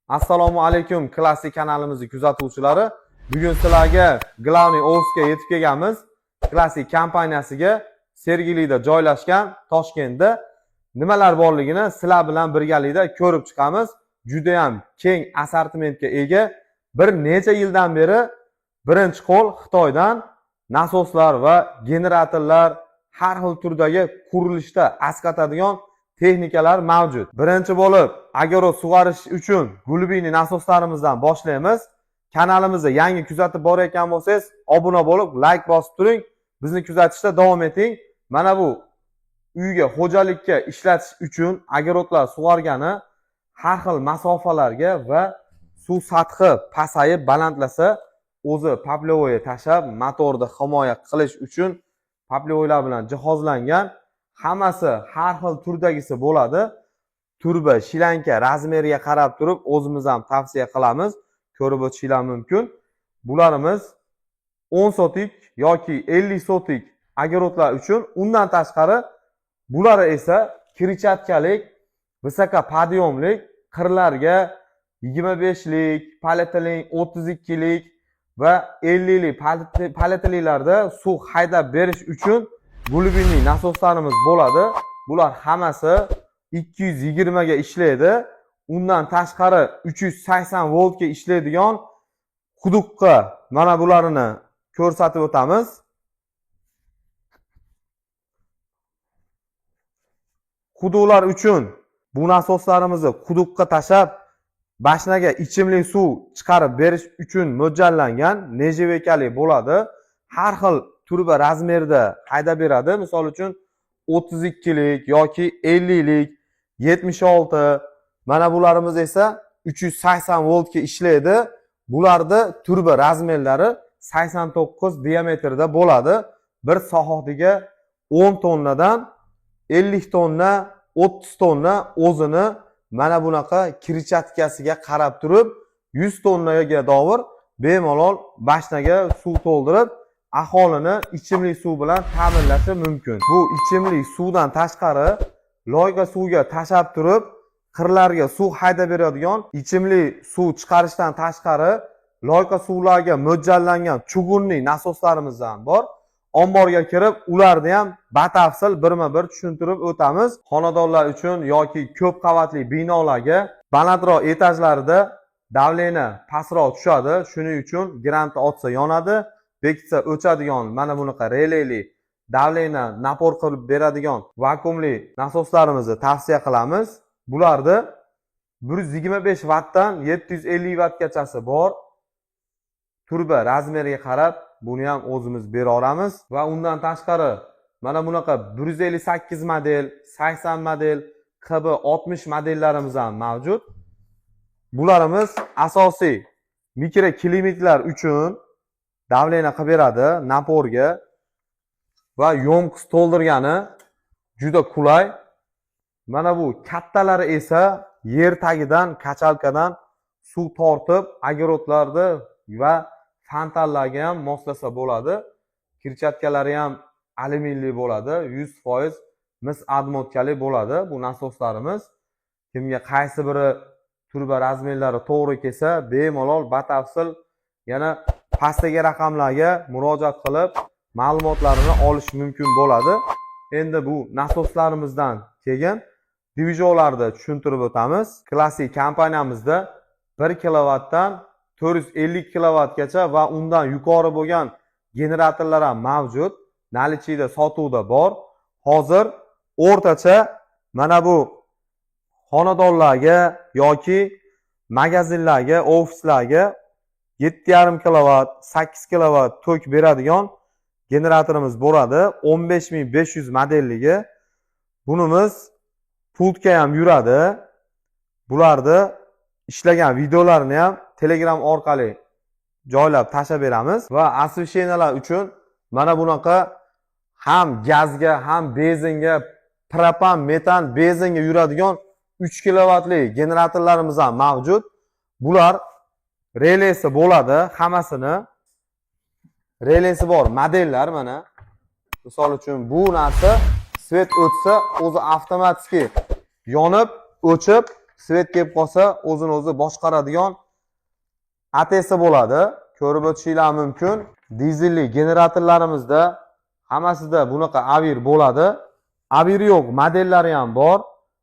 Assalomu alaykum klassik kanalimizni kuzatuvchilari. Bugun sizlarga Glavniy Ofisga yetib kelganmiz. Klassik kompaniyasiga Sergelida joylashgan Toshkentda nimalar borligini sizlar bilan birgalikda ko'rib chiqamiz. Juda ham keng assortimentga ega. Bir necha yildan beri birinchi qo'l Xitoydan nasoslar va generatorlar, har xil turdagi qurilishda asqatadigan texnikalar mavjud. Birinchi bo'lib agorod sug'orish uchun glubiniy nasoslarimizdan boshlaymiz. Kanalimizda yangi kuzatib borayotgan bo'lsangiz, obuna bo'lib, like bosib turing. Bizni kuzatishda davom eting. Mana bu uyga, xo'jalikka ishlatish uchun agorodlar sug'organi har xil masofalarga va suv sathi pasayib balandlasa, o'zi paplevoy tashab motorni himoya qilish uchun paplevoylar bilan jihozlangan. Hammasi har xil turdagisi bo'ladi. Turba, shilanka razmeriga qarab turib o'zimiz ham tavsiya qilamiz. Ko'rib o'tishinglar mumkin. Bularimiz 10 sotik yoki 50 sotik agorodlar uchun. Undan tashqari bular esa kirchatkalik, visoka podyomlik, qirlarga 25lik, paletilen 32lik va 50lik paletiliklarda suv haydab berish uchun glubiniy nasoslarimiz bo'ladi. Bular hammasi 220 ga ishlaydi. Undan tashqari 380 voltga ishlaydigan quduqqa mana bularni ko'rsatib o'tamiz. Quduqlar uchun bu nasoslarimizni quduqqa tashab bashnaga ichimlik suv chiqarib berish uchun mo'ljallangan nejevekali bo'ladi. Har xil turba razmerda haydab beradi. Misol uchun 32lik yoki 50lik, 76. Mana bularimiz esa 380 voltga ishlaydi. Bularda turba razmerlari 89 diametrda bo'ladi. Bir sohatiga 10 tonnadan 50 tonna, 30 tonna o'zini mana bunaqa kirchatkasiga qarab turib 100 tonnaga dovur bemalol bashnaga suv to'ldirib aholini ichimlik suv bilan ta'minlashi mumkin. Bu ichimlik suvdan tashqari loyqa suvga tashab turib qirlarga suv haydab beradigan ichimlik suv chiqarishdan tashqari loyqa suvlarga mo'ljallangan chugunli nasoslarimiz ham bor. Omborga kirib ularni ham batafsil birma-bir tushuntirib o'tamiz. Xonadonlar uchun yoki ko'p qavatli binolarga balandroq etajlarida davleniya pastroq tushadi. Shuning uchun grantni otsa yonadi, bekitsa o'chadigan mana bunaqa releli davleniya napor qilib beradigan vakuumli nasoslarimizni tavsiya qilamiz. Bularda 125 wattdan 750 wattgachasi bor. Turba razmeriga qarab buni ham o'zimiz bera olamiz va undan tashqari mana bunaqa 158 model, 80 model, KB 60 modellarimiz ham mavjud. Bularimiz asosiy mikroklimatlar uchun davleniya qilib beradi, naporga va yomqiz to'ldirgani juda qulay. Mana bu kattalari esa yer tagidan, kachalkadan suv tortib agorodlarni va fontanlarga ham moslasa bo'ladi. Kirchatkalari ham alyuminli bo'ladi, 100% mis admotkali bo'ladi bu nasoslarimiz. Kimga qaysi biri turba razmerlari to'g'ri kelsa, bemalol batafsil yana pastdagi raqamlarga murojaat qilib ma'lumotlarini olish mumkin bo'ladi. Endi bu nasoslarimizdan keyin divizionlarni tushuntirib o'tamiz. Klassik kompaniyamizda 1 kilovatdan 450 kilovatgacha va undan yuqori bo'lgan generatorlar ham mavjud. Nalichida sotuvda bor. Hozir o'rtacha mana bu xonadonlarga yoki magazinlarga, ofislarga 7,5 kilovat, 8 kilovat tok beradigan generatorimiz bo'ladi. 15500 modelligi. Bunimiz pultga ham yuradi. Bularni ishlagan videolarni ham Telegram orqali joylab tashlab beramiz va osvesheniyalar uchun mana bunaqa ham gazga, ham benzinga, propan, metan, benzinga yuradigan 3 kilovatli generatorlarimiz ham mavjud. Bular relesi bo'ladi, hammasini relesi bor modellar mana. Misol uchun bu narsa svet o'tsa o'zi avtomatik yonib, o'chib svet kelib qolsa, o'zini o'zi boshqaradigan ATS bo'ladi. Ko'rib o'tishinglar mumkin. Dizelli generatorlarimizda hammasida bunaqa avir bo'ladi. Avir yo'q modellari ham bor.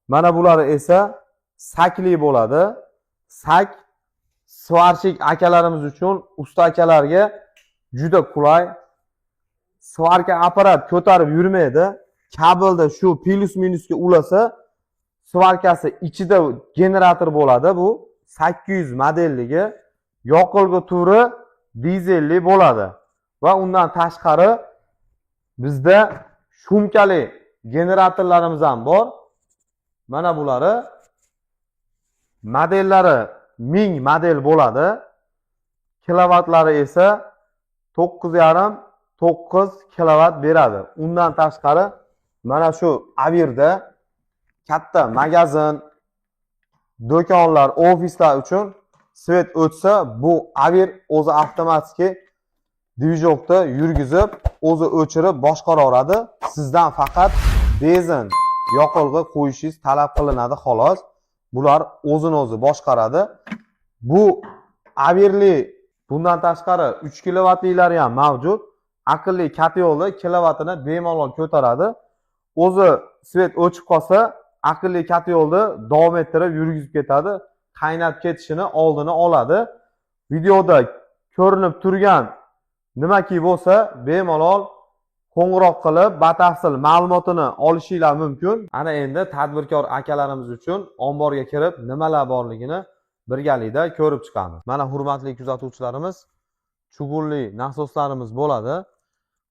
Mana bulari esa sakli bo'ladi. Sak svarchik akalarimiz uchun, usta akalarga juda qulay. Svarka apparat ko'tarib yurmaydi. Kabelda shu plus minusga ulasa, svarkasi ichida generator bo'ladi. Bu 800 modelligi yoqilg'i turi dizelli bo'ladi. Va undan tashqari bizda shumkali generatorlarimiz ham bor. Mana bulari modellari 1000 model bo'ladi. Kilovatlari esa 9,5-9 kilovat beradi. Undan tashqari mana shu avirda katta magazin, do'konlar, ofislar uchun svet o'tsa, bu avir o'zi avtomatik dvijokda yurgizib, o'zi o'chirib boshqaraveradi. Sizdan faqat benzin, yoqilg'i qo'yishingiz talab qilinadi xolos. Bular o'zini o'zi boshqaradi. Bu avirli, bundan tashqari 3 kilovatliklari ham mavjud. Aqlli katyolda kilovatini bemalol ko'taradi. O'zi svet o'chib qolsa, aqlli katyolda davom ettirib yurgizib ketadi. Qaynab ketishini oldini oladi. Videoda ko'rinib turgan nimaki bo'lsa, bemalol qo'ng'iroq qilib, batafsil ma'lumotini olishinglar mumkin. Ana endi tadbirkor akalarimiz uchun omborga kirib, nimalar borligini birgalikda ko'rib chiqamiz. Mana hurmatli kuzatuvchilarimiz, chugunli nasoslarimiz bo'ladi.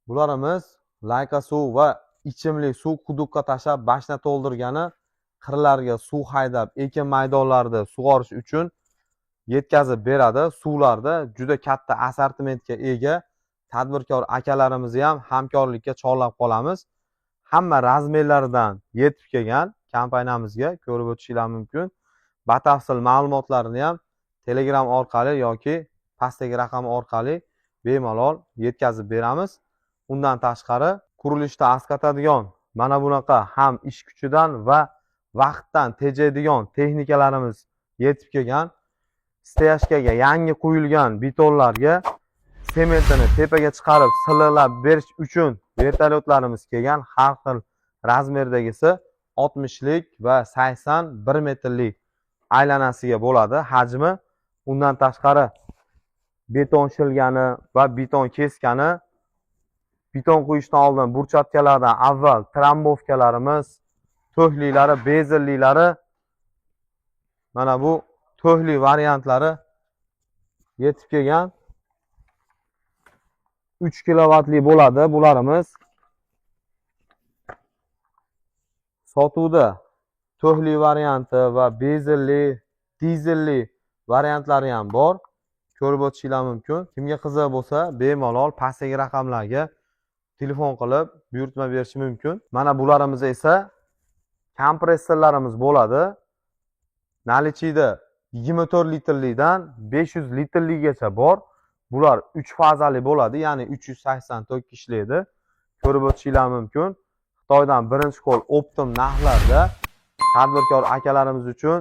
Bularimiz layka suv va ichimlik suv quduqqa tashlab, bashna to'ldirgani qirlarga suv haydab, ekin maydonlarida sug'orish uchun yetkazib beradi. Suvlarda juda katta assortimentga ega tadbirkor akalarimizni ham hamkorlikka chorlab qolamiz. Hamma razmerlardan yetib kelgan kompaniyamizga ko'rib o'tishinglar mumkin. Batafsil ma'lumotlarni ham Telegram orqali yoki pastdagi raqam orqali bemalol yetkazib beramiz. Undan tashqari qurilishda asqatadigan mana bunaqa ham ish kuchidan va vaqtdan tejaydigan texnikalarimiz yetib kelgan. Steyashkaga yangi quyilgan betonlarga sementini tepaga chiqarib silliqlab berish uchun vertolyotlarimiz kelgan. Har xil razmerdagisi 60 lik va 81 metrlik aylanasiga bo'ladi hajmi. Undan tashqari beton shilgani va beton keskani, beton quyishdan oldin burchatkalardan avval trambovkalarimiz, to'hliklari, bezelliklari, mana bu to'hli variantlari yetib kelgan. 3 kilovatli bo'ladi bularimiz. Sotuvda to'hli varianti va bezelli, dizelli variantlari ham bor. Ko'rib o'tishinglar mumkin. Kimga qiziq bo'lsa, bemalol pastdagi raqamlarga telefon qilib buyurtma berish mumkin. Mana bularimiz esa kompressorlarimiz bo'ladi. Nalichida 24 litrlikdan 500 litrligacha bor. Bular 3 fazali bo'ladi, ya'ni 380 ishlaydi. Ko'rib o'tishinglar mumkin. Xitoydan birinchi qo'l optim narxlarda tadbirkor akalarimiz uchun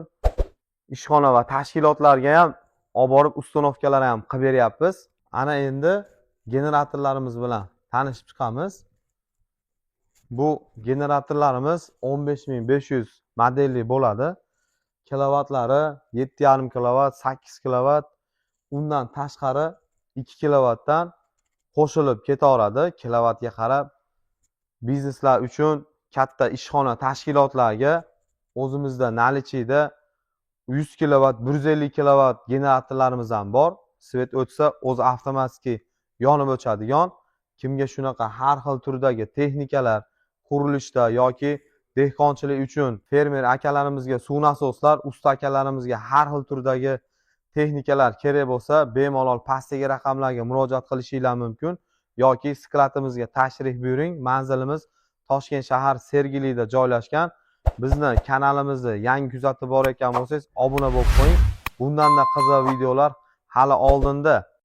ishxona va tashkilotlarga ham olib borib ustanovkalar ham qilib beryapmiz. Ana endi generatorlarimiz bilan tanishib chiqamiz. Bu generatorlarimiz 15500 modelli bo'ladi. Kilovatlari 7,5 kilovat, 8 kilovat, undan tashqari 2 kilovatdan qo'shilib ketaveradi. Kilovatga qarab bizneslar uchun katta ishxona tashkilotlarga o'zimizda Nalichida 100 kilovat, 150 kilovat generatorlarimiz ham bor. Svet o'tsa o'zi avtomatik yonib o'chadigan. Kimga shunaqa har xil turdagi texnikalar qurilishda yoki dehqonchilik uchun fermer akalarimizga suv nasoslar, usta akalarimizga har xil turdagi texnikalar kerak bo'lsa, bemalol pastdagi raqamlarga murojaat qilishinglar mumkin yoki sklatimizga tashrif buyuring. Manzilimiz Toshkent shahar Sergelida joylashgan. Bizni kanalimizni yangi kuzatib borayotgan bo'lsangiz, obuna bo'lib qo'ying. Bundan da qiziq videolar hali oldinda